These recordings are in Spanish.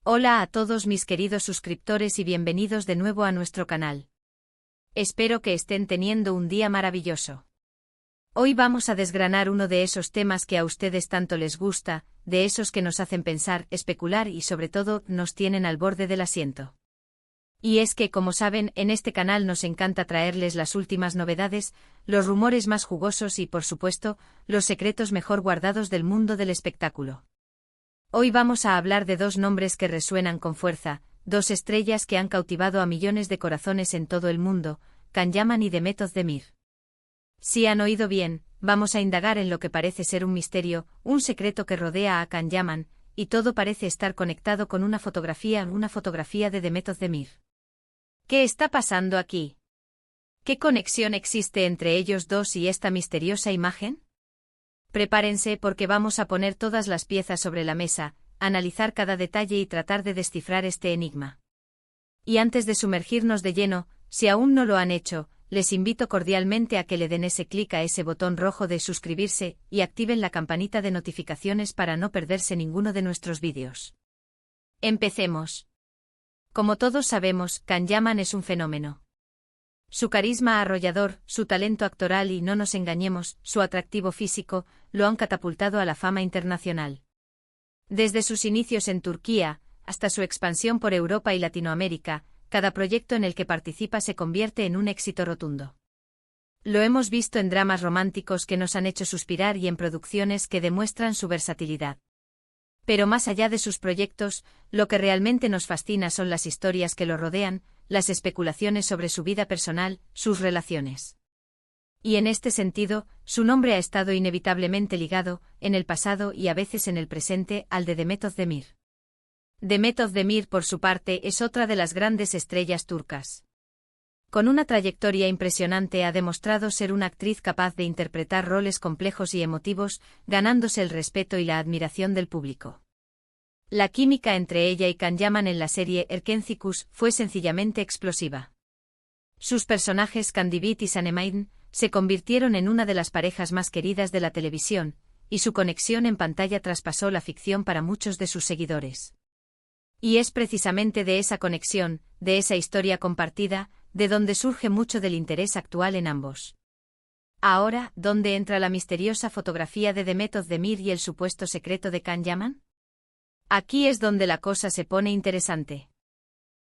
Hola a todos mis queridos suscriptores y bienvenidos de nuevo a nuestro canal. Espero que estén teniendo un día maravilloso. Hoy vamos a desgranar uno de esos temas que a ustedes tanto les gusta, de esos que nos hacen pensar, especular y sobre todo nos tienen al borde del asiento. Y es que, como saben, en este canal nos encanta traerles las últimas novedades, los rumores más jugosos y, por supuesto, los secretos mejor guardados del mundo del espectáculo. Hoy vamos a hablar de dos nombres que resuenan con fuerza, dos estrellas que han cautivado a millones de corazones en todo el mundo, Can Yaman y Demet Özdemir. Si han oído bien, vamos a indagar en lo que parece ser un misterio, un secreto que rodea a Can Yaman, y todo parece estar conectado con una fotografía de Demet Özdemir. ¿Qué está pasando aquí? ¿Qué conexión existe entre ellos dos y esta misteriosa imagen? Prepárense porque vamos a poner todas las piezas sobre la mesa, analizar cada detalle y tratar de descifrar este enigma. Y antes de sumergirnos de lleno, si aún no lo han hecho, les invito cordialmente a que le den ese clic a ese botón rojo de suscribirse y activen la campanita de notificaciones para no perderse ninguno de nuestros vídeos. Empecemos. Como todos sabemos, Can Yaman es un fenómeno. Su carisma arrollador, su talento actoral y, no nos engañemos, su atractivo físico, lo han catapultado a la fama internacional. Desde sus inicios en Turquía, hasta su expansión por Europa y Latinoamérica, cada proyecto en el que participa se convierte en un éxito rotundo. Lo hemos visto en dramas románticos que nos han hecho suspirar y en producciones que demuestran su versatilidad. Pero más allá de sus proyectos, lo que realmente nos fascina son las historias que lo rodean, las especulaciones sobre su vida personal, sus relaciones. Y en este sentido, su nombre ha estado inevitablemente ligado, en el pasado y a veces en el presente, al de Demet Özdemir. Demet Özdemir, por su parte, es otra de las grandes estrellas turcas. Con una trayectoria impresionante ha demostrado ser una actriz capaz de interpretar roles complejos y emotivos, ganándose el respeto y la admiración del público. La química entre ella y Can Yaman en la serie Erkenci fue sencillamente explosiva. Sus personajes Kandibit y Sanemeyn se convirtieron en una de las parejas más queridas de la televisión, y su conexión en pantalla traspasó la ficción para muchos de sus seguidores. Y es precisamente de esa conexión, de esa historia compartida, de donde surge mucho del interés actual en ambos. Ahora, ¿dónde entra la misteriosa fotografía de Demet Özdemir y el supuesto secreto de Can Yaman? Aquí es donde la cosa se pone interesante.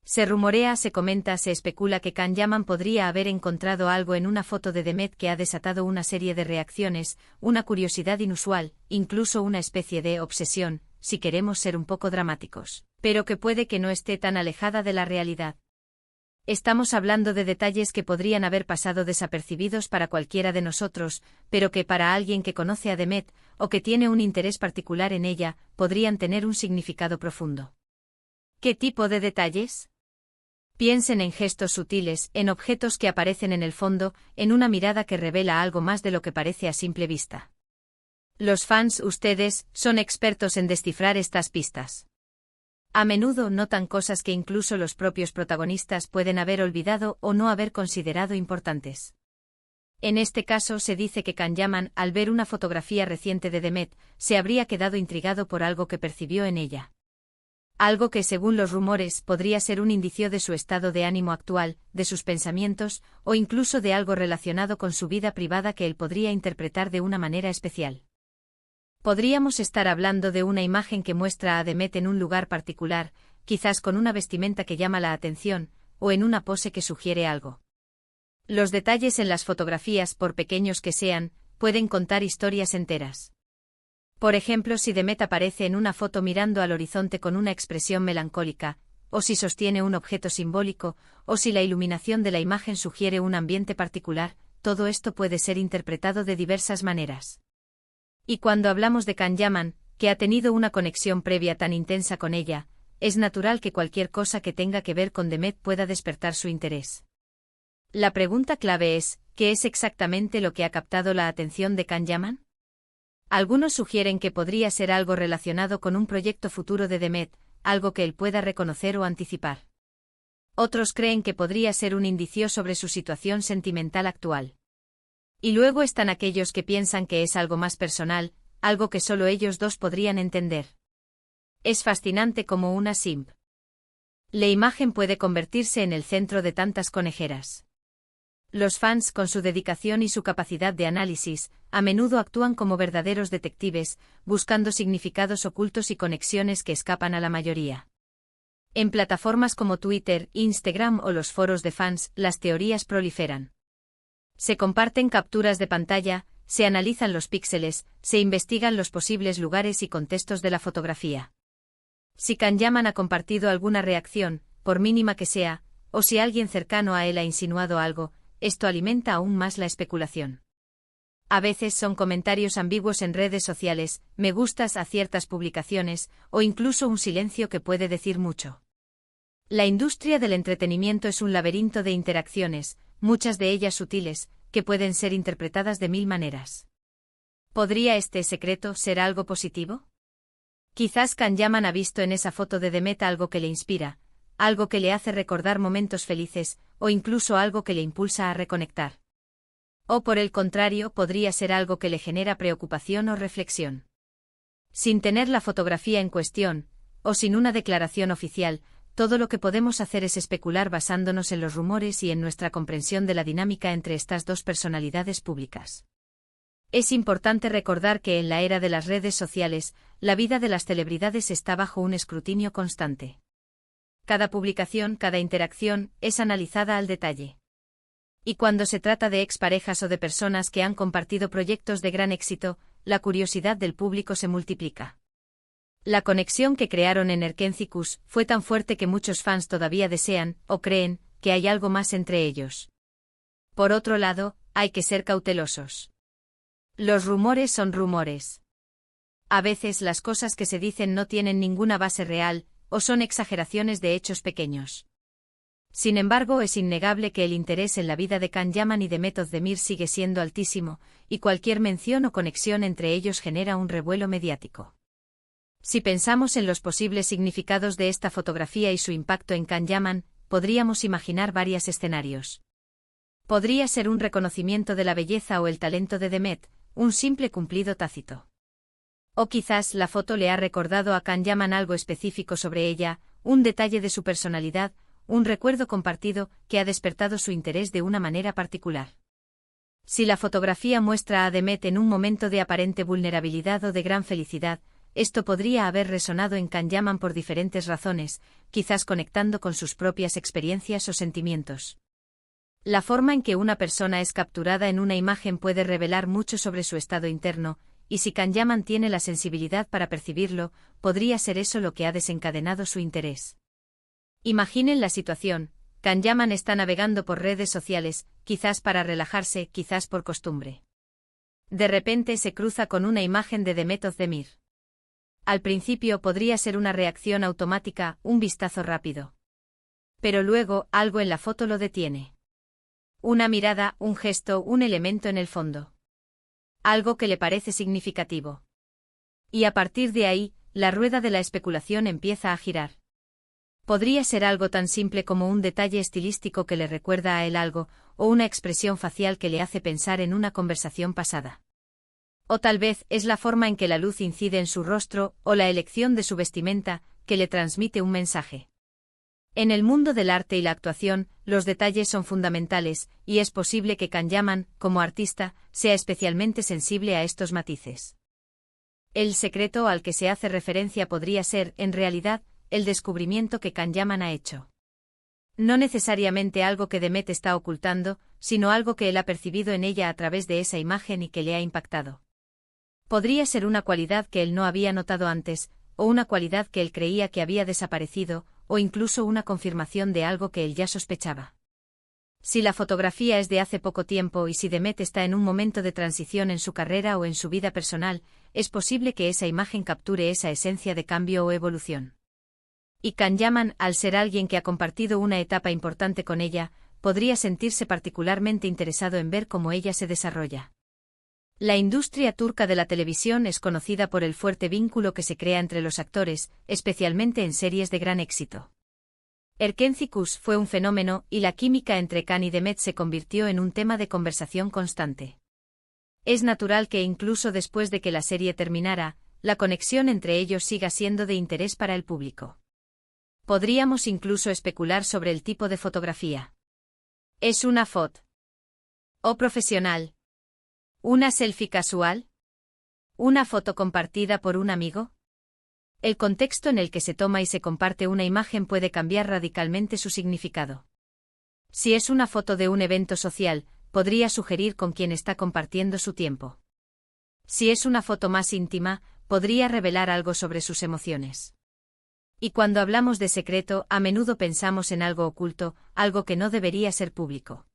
Se rumorea, se comenta, se especula que Can Yaman podría haber encontrado algo en una foto de Demet que ha desatado una serie de reacciones, una curiosidad inusual, incluso una especie de obsesión, si queremos ser un poco dramáticos, pero que puede que no esté tan alejada de la realidad. Estamos hablando de detalles que podrían haber pasado desapercibidos para cualquiera de nosotros, pero que para alguien que conoce a Demet, o que tiene un interés particular en ella, podrían tener un significado profundo. ¿Qué tipo de detalles? Piensen en gestos sutiles, en objetos que aparecen en el fondo, en una mirada que revela algo más de lo que parece a simple vista. Los fans, ustedes, son expertos en descifrar estas pistas. A menudo notan cosas que incluso los propios protagonistas pueden haber olvidado o no haber considerado importantes. En este caso se dice que Can Yaman, al ver una fotografía reciente de Demet, se habría quedado intrigado por algo que percibió en ella. Algo que, según los rumores, podría ser un indicio de su estado de ánimo actual, de sus pensamientos, o incluso de algo relacionado con su vida privada que él podría interpretar de una manera especial. Podríamos estar hablando de una imagen que muestra a Demet en un lugar particular, quizás con una vestimenta que llama la atención, o en una pose que sugiere algo. Los detalles en las fotografías, por pequeños que sean, pueden contar historias enteras. Por ejemplo, si Demet aparece en una foto mirando al horizonte con una expresión melancólica, o si sostiene un objeto simbólico, o si la iluminación de la imagen sugiere un ambiente particular, todo esto puede ser interpretado de diversas maneras. Y cuando hablamos de Can Yaman, que ha tenido una conexión previa tan intensa con ella, es natural que cualquier cosa que tenga que ver con Demet pueda despertar su interés. La pregunta clave es, ¿qué es exactamente lo que ha captado la atención de Can Yaman? Algunos sugieren que podría ser algo relacionado con un proyecto futuro de Demet, algo que él pueda reconocer o anticipar. Otros creen que podría ser un indicio sobre su situación sentimental actual. Y luego están aquellos que piensan que es algo más personal, algo que solo ellos dos podrían entender. Es fascinante como una simp. La imagen puede convertirse en el centro de tantas conejeras. Los fans, con su dedicación y su capacidad de análisis, a menudo actúan como verdaderos detectives, buscando significados ocultos y conexiones que escapan a la mayoría. En plataformas como Twitter, Instagram o los foros de fans, las teorías proliferan. Se comparten capturas de pantalla, se analizan los píxeles, se investigan los posibles lugares y contextos de la fotografía. Si Kanyaman ha compartido alguna reacción, por mínima que sea, o si alguien cercano a él ha insinuado algo, esto alimenta aún más la especulación. A veces son comentarios ambiguos en redes sociales, me gustas a ciertas publicaciones, o incluso un silencio que puede decir mucho. La industria del entretenimiento es un laberinto de interacciones, muchas de ellas sutiles, que pueden ser interpretadas de mil maneras. ¿Podría este secreto ser algo positivo? Quizás Kanyaman ha visto en esa foto de Demet algo que le inspira, algo que le hace recordar momentos felices, o incluso algo que le impulsa a reconectar. O por el contrario, podría ser algo que le genera preocupación o reflexión. Sin tener la fotografía en cuestión, o sin una declaración oficial, todo lo que podemos hacer es especular basándonos en los rumores y en nuestra comprensión de la dinámica entre estas dos personalidades públicas. Es importante recordar que en la era de las redes sociales, la vida de las celebridades está bajo un escrutinio constante. Cada publicación, cada interacción, es analizada al detalle. Y cuando se trata de exparejas o de personas que han compartido proyectos de gran éxito, la curiosidad del público se multiplica. La conexión que crearon en Erkencicus fue tan fuerte que muchos fans todavía desean, o creen, que hay algo más entre ellos. Por otro lado, hay que ser cautelosos. Los rumores son rumores. A veces las cosas que se dicen no tienen ninguna base real, o son exageraciones de hechos pequeños. Sin embargo, es innegable que el interés en la vida de Kanyaman y de Demet Özdemir sigue siendo altísimo, y cualquier mención o conexión entre ellos genera un revuelo mediático. Si pensamos en los posibles significados de esta fotografía y su impacto en Kanyaman, podríamos imaginar varios escenarios. Podría ser un reconocimiento de la belleza o el talento de Demet, un simple cumplido tácito. O quizás la foto le ha recordado a Kanyaman algo específico sobre ella, un detalle de su personalidad, un recuerdo compartido que ha despertado su interés de una manera particular. Si la fotografía muestra a Demet en un momento de aparente vulnerabilidad o de gran felicidad, esto podría haber resonado en Kanyaman por diferentes razones, quizás conectando con sus propias experiencias o sentimientos. La forma en que una persona es capturada en una imagen puede revelar mucho sobre su estado interno, y si Kanyaman tiene la sensibilidad para percibirlo, podría ser eso lo que ha desencadenado su interés. Imaginen la situación: Kanyaman está navegando por redes sociales, quizás para relajarse, quizás por costumbre. De repente se cruza con una imagen de Demet Özdemir. Al principio podría ser una reacción automática, un vistazo rápido. Pero luego, algo en la foto lo detiene. Una mirada, un gesto, un elemento en el fondo. Algo que le parece significativo. Y a partir de ahí, la rueda de la especulación empieza a girar. Podría ser algo tan simple como un detalle estilístico que le recuerda a él algo, o una expresión facial que le hace pensar en una conversación pasada. O tal vez es la forma en que la luz incide en su rostro, o la elección de su vestimenta, que le transmite un mensaje. En el mundo del arte y la actuación, los detalles son fundamentales, y es posible que Kanyaman, como artista, sea especialmente sensible a estos matices. El secreto al que se hace referencia podría ser, en realidad, el descubrimiento que Kanyaman ha hecho. No necesariamente algo que Demet está ocultando, sino algo que él ha percibido en ella a través de esa imagen y que le ha impactado. Podría ser una cualidad que él no había notado antes, o una cualidad que él creía que había desaparecido, o incluso una confirmación de algo que él ya sospechaba. Si la fotografía es de hace poco tiempo y si Demet está en un momento de transición en su carrera o en su vida personal, es posible que esa imagen capture esa esencia de cambio o evolución. Y Kanyaman, al ser alguien que ha compartido una etapa importante con ella, podría sentirse particularmente interesado en ver cómo ella se desarrolla. La industria turca de la televisión es conocida por el fuerte vínculo que se crea entre los actores, especialmente en series de gran éxito. Erkencicus fue un fenómeno, y la química entre Kan y Demet se convirtió en un tema de conversación constante. Es natural que incluso después de que la serie terminara, la conexión entre ellos siga siendo de interés para el público. Podríamos incluso especular sobre el tipo de fotografía. ¿Es una foto o profesional? ¿Una selfie casual? ¿Una foto compartida por un amigo? El contexto en el que se toma y se comparte una imagen puede cambiar radicalmente su significado. Si es una foto de un evento social, podría sugerir con quién está compartiendo su tiempo. Si es una foto más íntima, podría revelar algo sobre sus emociones. Y cuando hablamos de secreto, a menudo pensamos en algo oculto, algo que no debería ser público.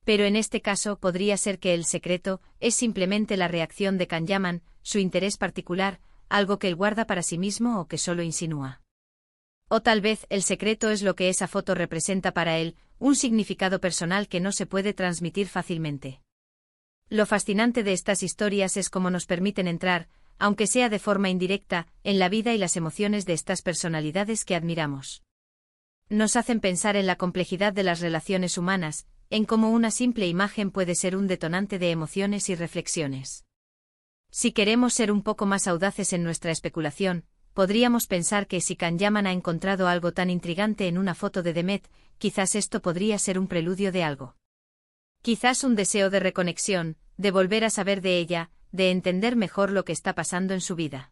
Pero en este caso podría ser que el secreto es simplemente la reacción de Kanyaman, su interés particular, algo que él guarda para sí mismo o que solo insinúa. O tal vez el secreto es lo que esa foto representa para él, un significado personal que no se puede transmitir fácilmente. Lo fascinante de estas historias es cómo nos permiten entrar, aunque sea de forma indirecta, en la vida y las emociones de estas personalidades que admiramos. Nos hacen pensar en la complejidad de las relaciones humanas, en cómo una simple imagen puede ser un detonante de emociones y reflexiones. Si queremos ser un poco más audaces en nuestra especulación, podríamos pensar que si Kanyaman ha encontrado algo tan intrigante en una foto de Demet, quizás esto podría ser un preludio de algo. Quizás un deseo de reconexión, de volver a saber de ella, de entender mejor lo que está pasando en su vida.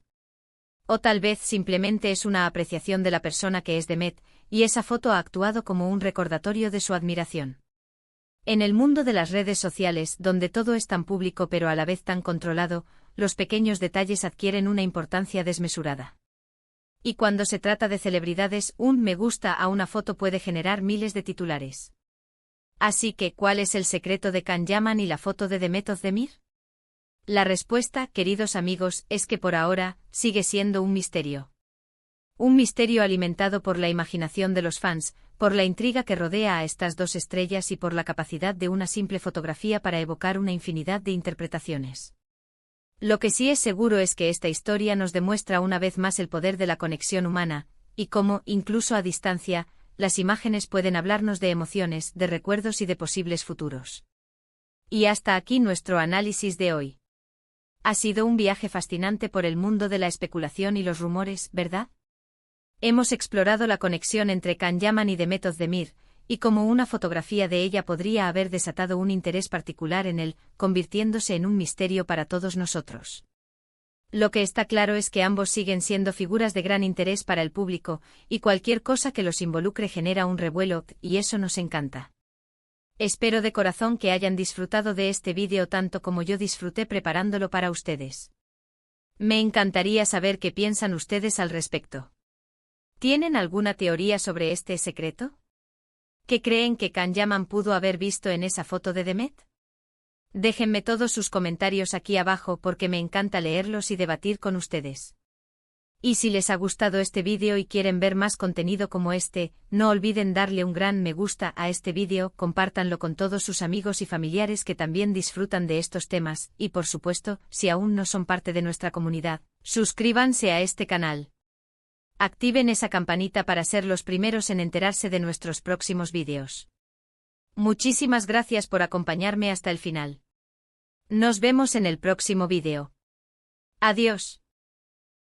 O tal vez simplemente es una apreciación de la persona que es Demet, y esa foto ha actuado como un recordatorio de su admiración. En el mundo de las redes sociales, donde todo es tan público pero a la vez tan controlado, los pequeños detalles adquieren una importancia desmesurada. Y cuando se trata de celebridades, un me gusta a una foto puede generar miles de titulares. Así que, ¿cuál es el secreto de Kanyaman y la foto de Demet Özdemir? La respuesta, queridos amigos, es que por ahora, sigue siendo un misterio. Un misterio alimentado por la imaginación de los fans, por la intriga que rodea a estas dos estrellas y por la capacidad de una simple fotografía para evocar una infinidad de interpretaciones. Lo que sí es seguro es que esta historia nos demuestra una vez más el poder de la conexión humana, y cómo, incluso a distancia, las imágenes pueden hablarnos de emociones, de recuerdos y de posibles futuros. Y hasta aquí nuestro análisis de hoy. Ha sido un viaje fascinante por el mundo de la especulación y los rumores, ¿verdad? Hemos explorado la conexión entre Kanyaman y Demet Özdemir, y cómo una fotografía de ella podría haber desatado un interés particular en él, convirtiéndose en un misterio para todos nosotros. Lo que está claro es que ambos siguen siendo figuras de gran interés para el público, y cualquier cosa que los involucre genera un revuelo, y eso nos encanta. Espero de corazón que hayan disfrutado de este vídeo tanto como yo disfruté preparándolo para ustedes. Me encantaría saber qué piensan ustedes al respecto. ¿Tienen alguna teoría sobre este secreto? ¿Qué creen que Kanyaman pudo haber visto en esa foto de Demet? Déjenme todos sus comentarios aquí abajo porque me encanta leerlos y debatir con ustedes. Y si les ha gustado este vídeo y quieren ver más contenido como este, no olviden darle un gran me gusta a este vídeo, compártanlo con todos sus amigos y familiares que también disfrutan de estos temas, y por supuesto, si aún no son parte de nuestra comunidad, suscríbanse a este canal. Activen esa campanita para ser los primeros en enterarse de nuestros próximos vídeos. Muchísimas gracias por acompañarme hasta el final. Nos vemos en el próximo vídeo. Adiós.